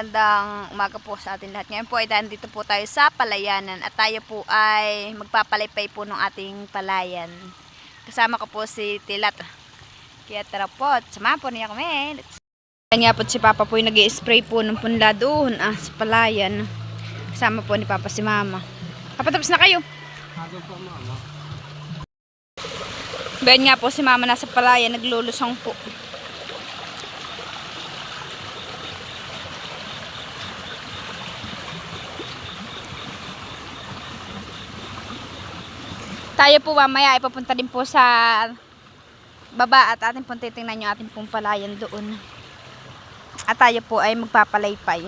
magandang umaga po sa ating lahat. Ngayon po ay dito po tayo sa palayanan at tayo po ay magpapalaypay po ng ating palayan. Kasama ko po si Tilat. Kaya tara po, samahan po niya kami. Kanya po si Papa po yung nag-i-spray po ng punla doon sa palayan. Kasama po ni Papa si Mama. Kapatapos na kayo? Hago po, Mama. Bayan nga po si Mama nasa palayan, naglulusong po. Tayo po mamaya ay papunta din po sa baba at ating pong titingnan yung ating pong palayan doon. At tayo po ay magpapalaypay.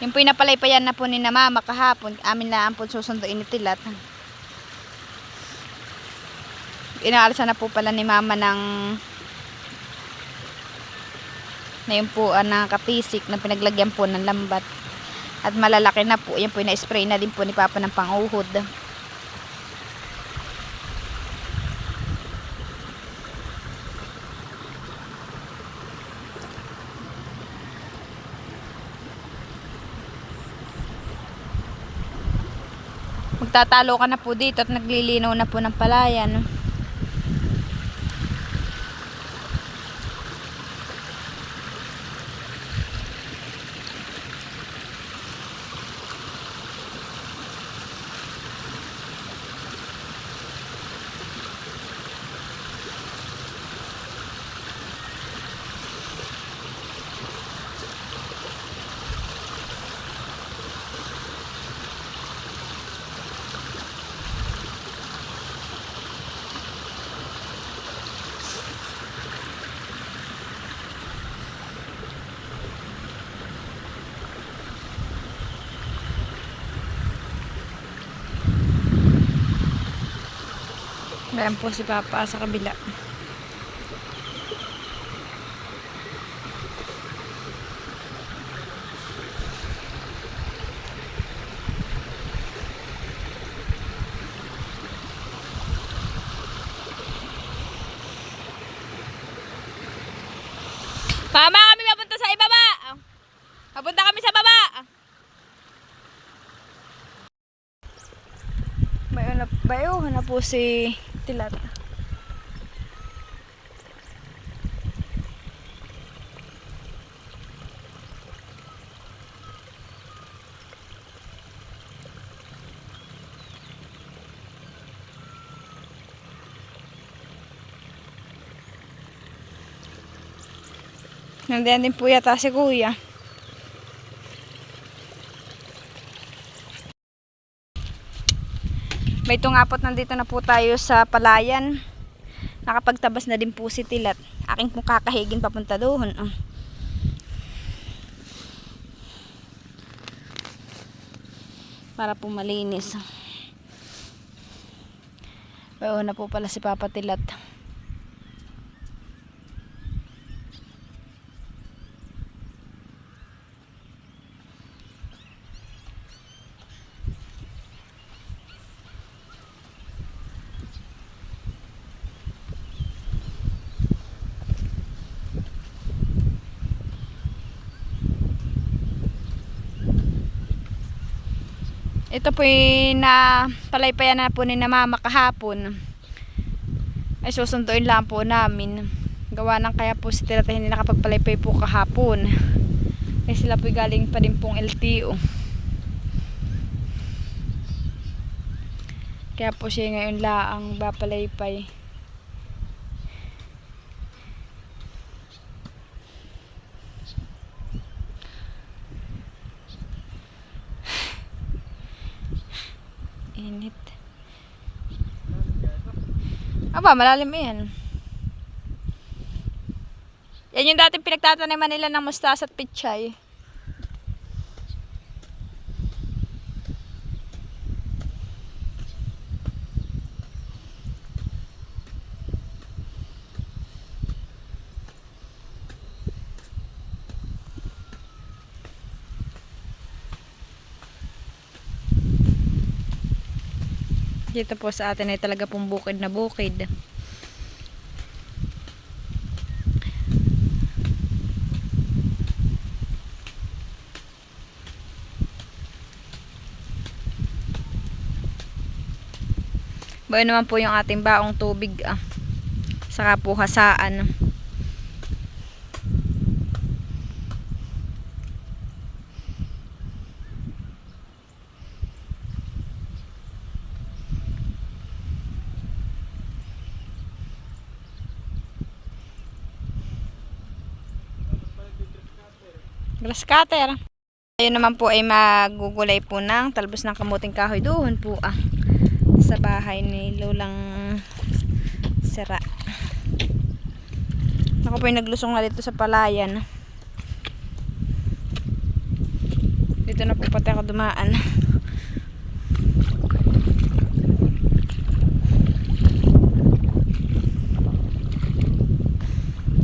Yung po yung napalaypayan na po ni na Mama kahapon, amin na po susunduin ni Tilat. Inaalsa na po pala ni Mama na yung po ng kapisik na pinaglagyan po ng lambat. At malalaki na po, yan po yung na-spray na din po ni Papa ng panguhod. Magtatalo ka na po dito at naglilinaw na po ng palayan. Ayan po si Papa sa kabila. Mama, kami mapunta sa ibaba. Mapunta kami sa baba. Bayo na po si Tilat. Nandiyan din po yata si Kuya. May tungapot, nandito na po tayo sa palayan. Nakapagtabas na din po si Tilat. Aking pong kakahigin papunta doon. Para po malinis. Bayo na po pala si Papa Tilat. Ito po yung na palaypayan na po ni na Mama kahapon. Ay susunduin lang po namin. Gawa ng kaya po si Tilat hindi nakapagpalaypay po kahapon. Ay sila po galing pa din pong LTO. Kaya po siya ngayon laang bapalaypay. Init. Aba, malalim yan. Yan yung dating pinagtataniman nila ng mustasa at pichay. Dito po sa atin ay talaga pong bukid na bukid. Bayo naman po yung ating baong tubig saka po hasaan. Grass cutter. Ayun naman po ay magugulay po ng talbos ng kamuting kahoy doon po sa bahay ni Lolang Sira. Ako po ay naglusong na dito sa palayan. Dito na po pati ako dumaan.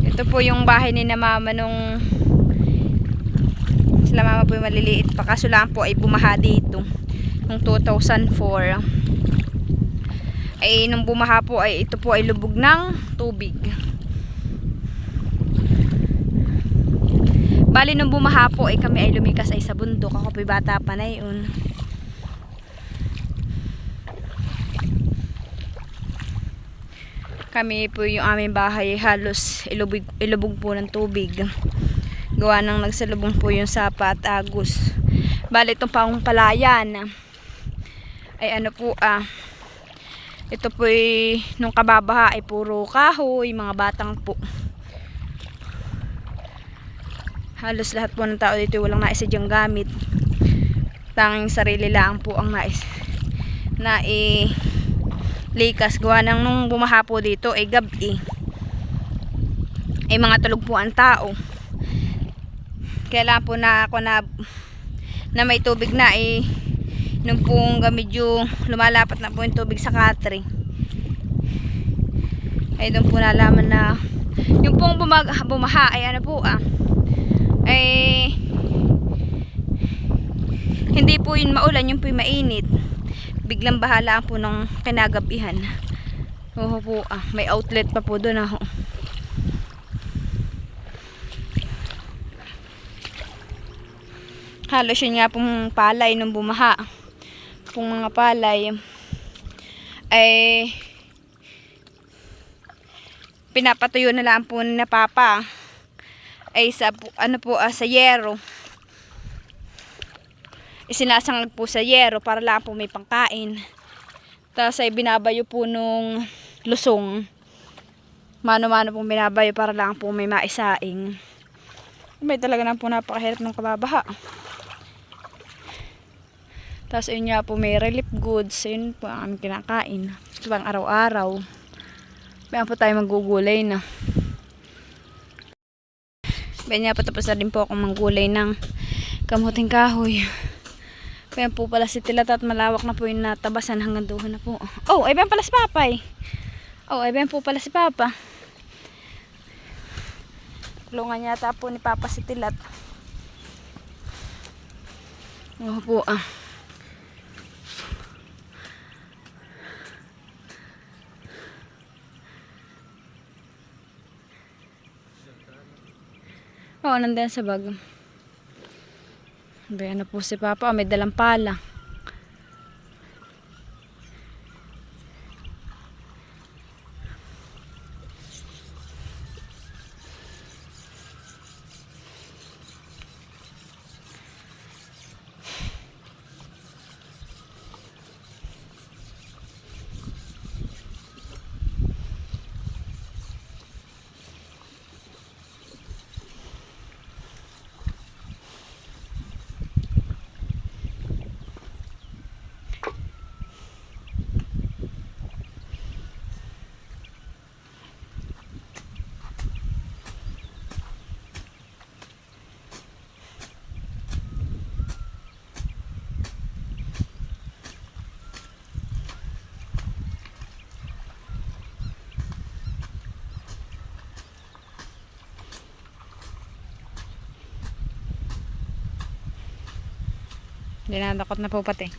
Ito po yung bahay ni na mama nung sila mama po yung maliliit pa, kaso lang po ay bumaha dito noong 2004. Ay nung bumaha po ay ito po ay lubog ng tubig. Bali nung bumaha po ay kami ay lumikas ay sa bundok. Ako po bata pa na yun. Kami po yung aming bahay halos ilubog po ng tubig. Gawa nang nagsalubong po yung Sapa at Agus. Bali itong pang palayan ay ano po ito po ay nung kababaha ay puro kahoy, mga batang po. Halos lahat po ng tao dito walang naisadyang gamit. Tanging sarili lang po ang likas. Gawa nang nung bumaha po dito ay gabi. Ay mga tulog po ang tao. Kailangan po na ako na may tubig na nung pong medyo lumalapat na po yung tubig sa katre. Ay doon po nalaman na yung pong bumaha ay ano po ay hindi po yun maulan, yung po yung mainit. Biglang bahala po ng kinagabihan. Oo po may outlet pa po doon Halos yun nga pong palay nung bumaha. Pong mga palay ay pinapatuyo na lang po na papa ay sa sa yero. Isinasangag po sa yero para lang po may pangkain. Tapos ay binabayo po nung lusong. Mano-mano pong binabayo para lang po may maisaing. May talaga lang po napakahirap ng kababaha. Tapos yun nga po may relief goods. Yun po ang aming kinakain. Ito bang araw-araw. Bayan po tayo magugulay na. Bayan nga po tapos na din po akong manggulay ng kamuting kahoy. Bayan po pala si Tilat at malawak na po yung natabasan hanggang doon na po. Oh, ay bayan pala si Papa Oh, ay bayan po pala si Papa. Tulungan yata po ni Papa si Tilat. Oh po Oo, nandiyan sa bag. Bayan na po si Papa. May dalang pala. Dinadakot na po pati.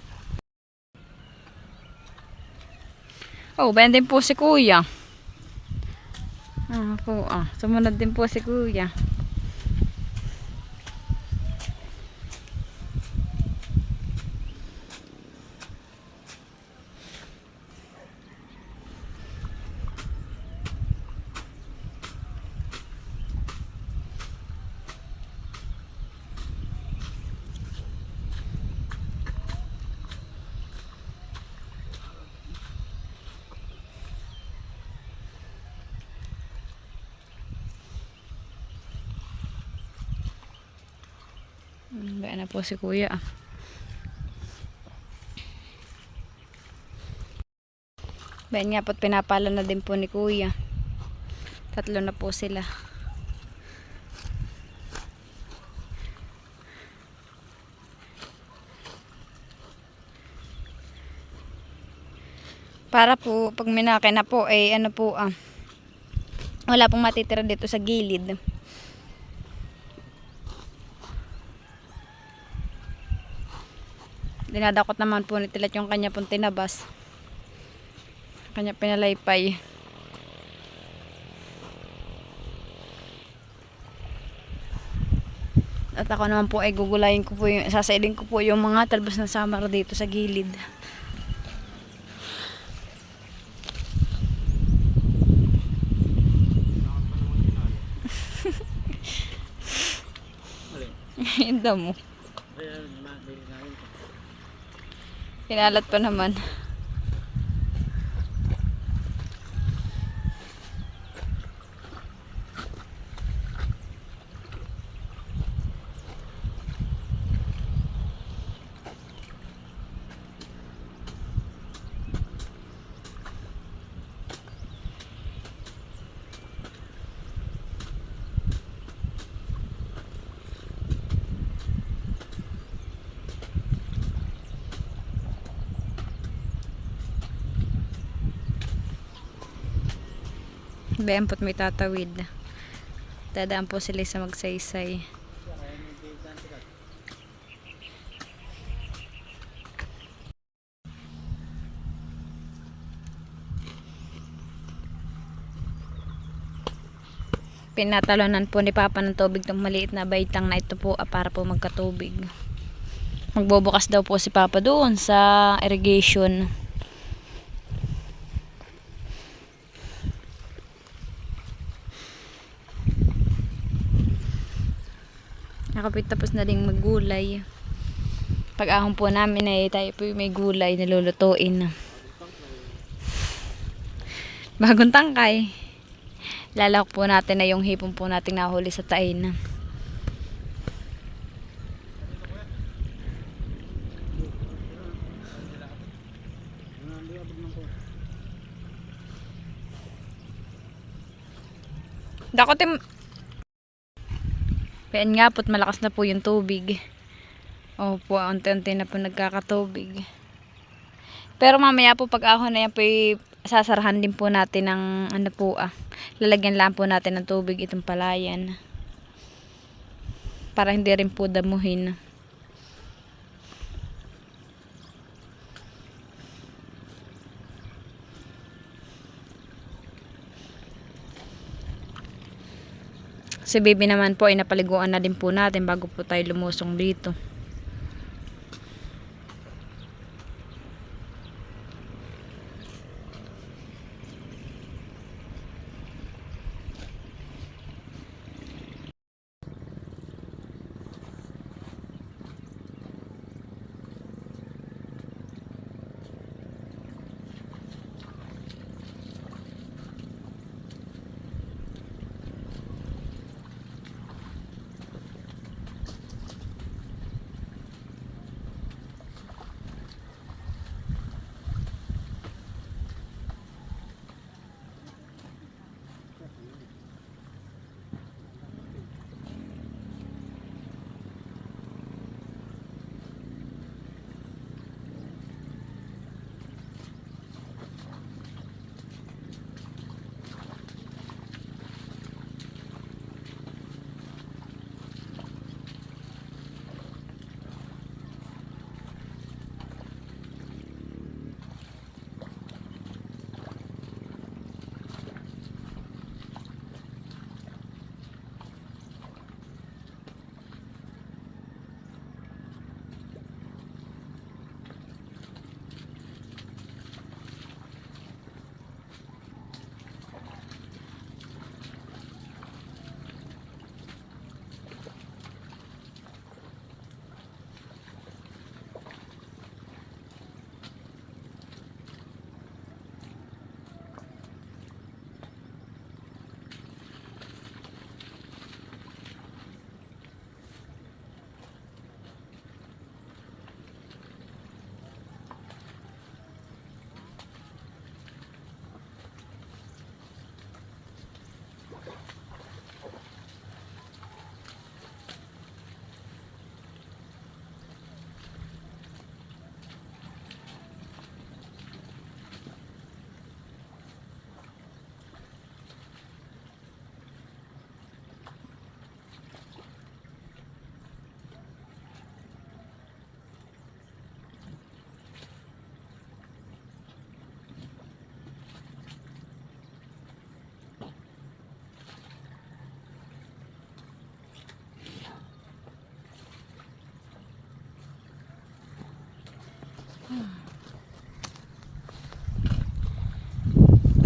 Oh, bayan din po si Kuya. Sumunod din po si Kuya. Ayan na po si kuya. Bayan nga po't pinapala na din po ni kuya. 3 na po sila. Para po pag minaki na po ay ano po wala pong matitira dito sa gilid. Dinadakot naman po ni Tilat yung kanya pong tinabas. Kanya pinalaypay. At ako naman po ay gugulayin ko po yung, sasailin ko po yung mga talbos ng samar dito sa gilid. Hinda mo. Kinalat pa naman. Bayan po't may tatawid. Dadaan po sila sa magsaysay. Pinatalonan po ni Papa ng tubig ng maliit na baitang na ito po para po magkatubig. Magbubukas daw po si Papa doon sa irrigation. Nakapit tapos na ding maggulay. Pag ahon po namin ay tayo po may gulay na lulutuin. Bagong tangkay. Lalak po natin na yung hipon po natin nahuli sa tain. Dakotin. Payan nga po't malakas na po yung tubig. Opo, unti-unti na po nagkakatubig. Pero mamaya po pag ahon na yan po sasarahan din po natin ng ano po lalagyan lang po natin ng tubig itong palayan. Para hindi rin po damuhin. Si baby naman po ay napaliguan na din po natin bago po tayo lumusong dito.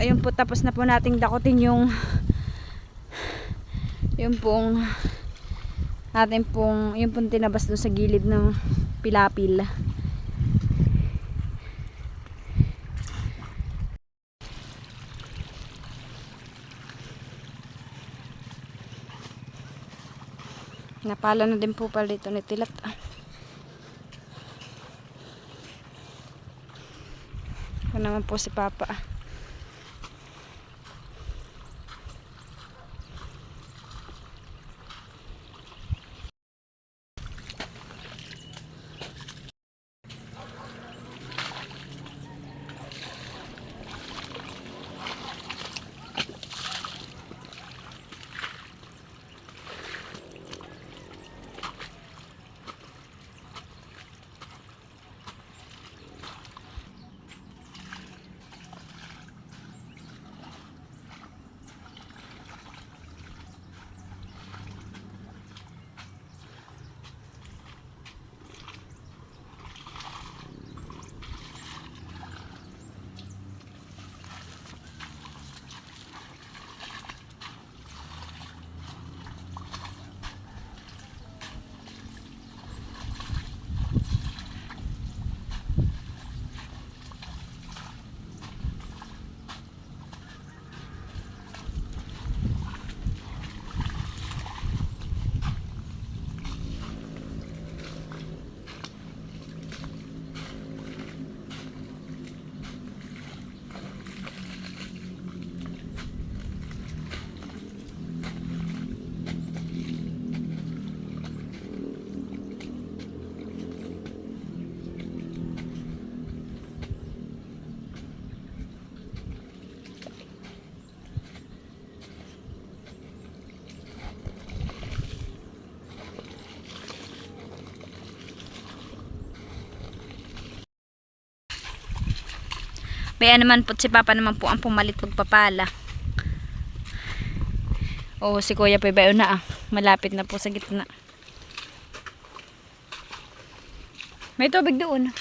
Ayun po, tapos na po nating dakutin yung pong yung pong tinabas doon sa gilid ng pilapil. Napala na din po pala dito ni Tilat. Ito naman po si Papa. Kaya naman po si Papa naman po ang pumalit pagpapala. O si Kuya pa iba na malapit na po sa gitna. May tubig doon.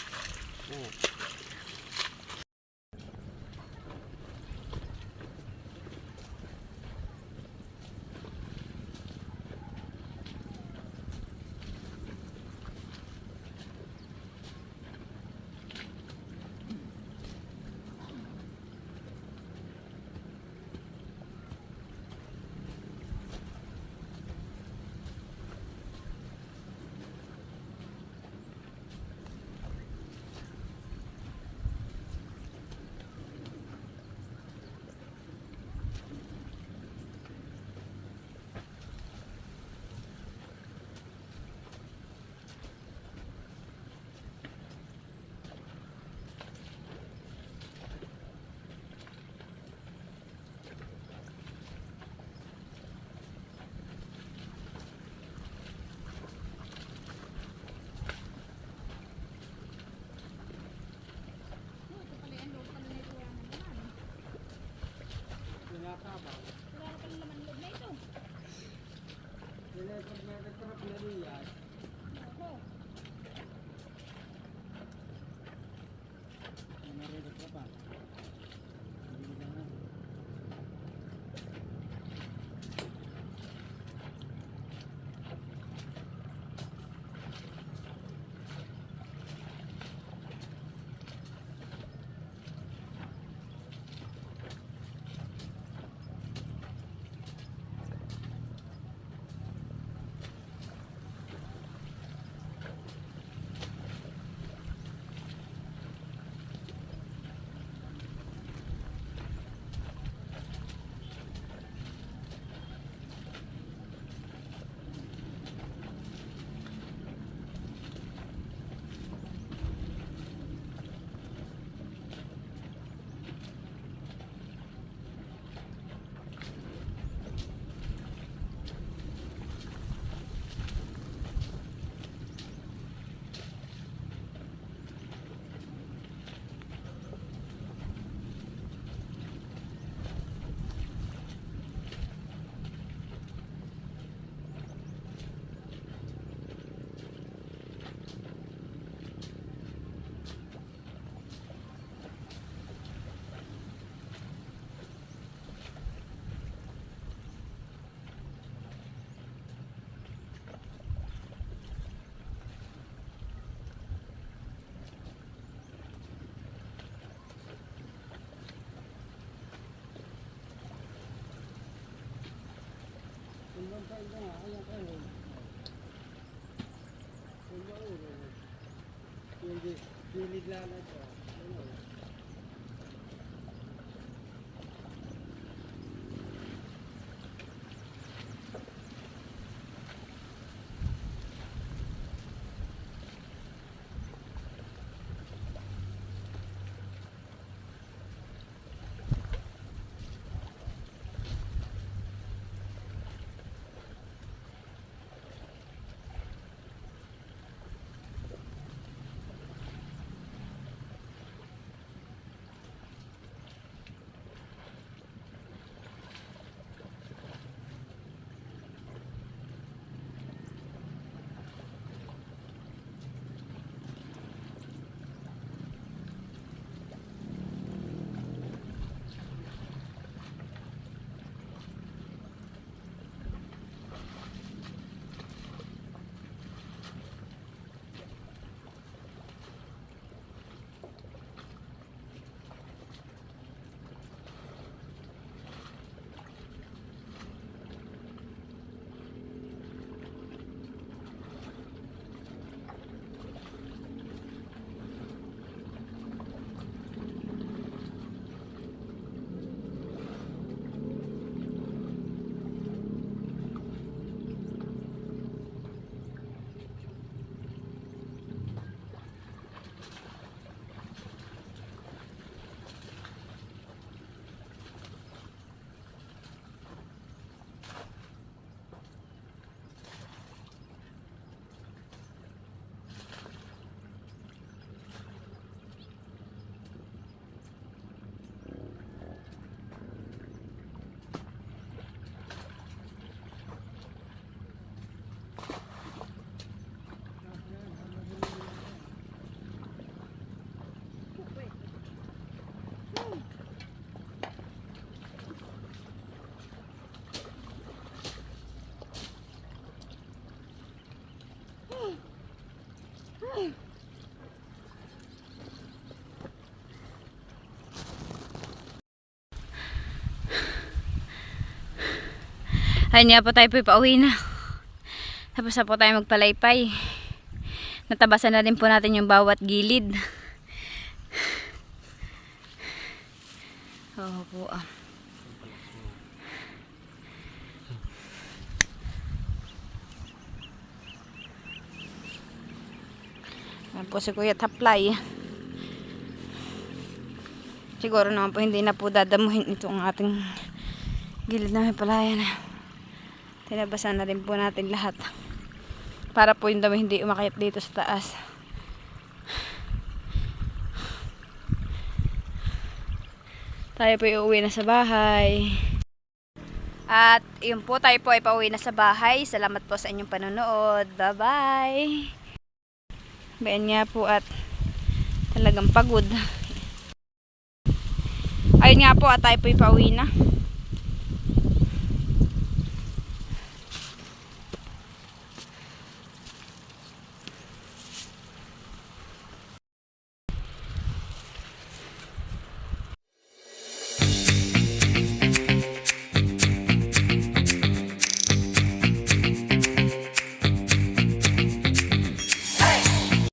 Gilid lang ito. Ayun nga po, tayo po pauwi na. Tapos na po tayo magpalaypay. Natabasan na din po natin yung bawat gilid. Oo po ah. Ayan po si Kuya Taplay. Siguro naman po hindi na po dadamuhin ito ang ating gilid na may palayan. Tinabasan na rin po natin lahat. Para po yung dami hindi umakyat dito sa taas. Tayo po uuwi na sa bahay. At yun po, tayo po ay pauwi na sa bahay. Salamat po sa inyong panonood. Bye-bye! Bayan nga po at talagang pagod. Ayun nga po at tayo po ay pauwi na.